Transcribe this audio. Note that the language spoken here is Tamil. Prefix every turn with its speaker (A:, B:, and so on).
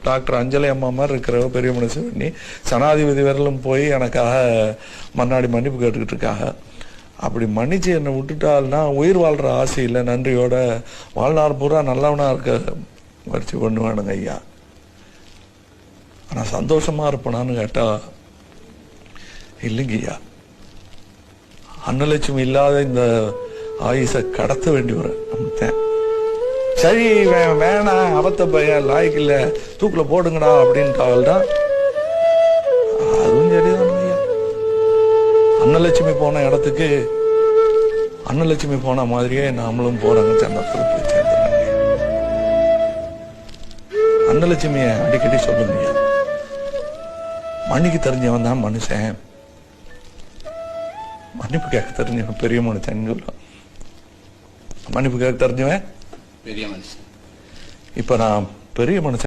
A: டாக்டர் அஞ்சலி அம்மா மாதிரி இருக்கிற பெரிய மனுஷ பண்ணி சனாதிபதி வரலும் போய் எனக்காக மன்னாடி மன்னிப்பு கேட்டுக்கிட்டு இருக்காங்க. அப்படி மன்னிச்சு என்னை விட்டுட்டால்னா உயிர் வாழ்ற ஆசை இல்லை, நன்றியோட வாழ்நாள் பூரா நல்லவனா இருக்க வச்சு பண்ணுவானுங்க ஐயா. ஆனா சந்தோஷமா இருப்பனான்னு கேட்டா இல்லைங்க ஐயா. அன்னலட்சுமி இல்லாத இந்த ஆயுசை கடத்த வேண்டி வர சரி வேணாம் அவத்த பையன் லாய்க்கு இல்ல தூக்குல போடுங்கடா அப்படின்ட்டால்தான் அதுவும் சரிதான் ஐயா. அன்னலட்சுமி போன இடத்துக்கு அன்னலட்சுமி போன மாதிரியே நாமளும் போறாங்க. சந்தத்துல போய் சேர்ந்துருக்காங்க. அன்னலட்சுமிய அடிக்கடி சொல்லுங்க, மன்னிக்கு தெரிஞ்சவன் தான் மனுஷன், மன்னிப்பு கேட்க தெரிஞ்சவன் பெரிய மனுஷன் சொல்ல. மன்னிப்பு கேட்க தெரிஞ்சவன் பெரிய மனுஷன். இப்ப நான் பெரிய மனுஷன்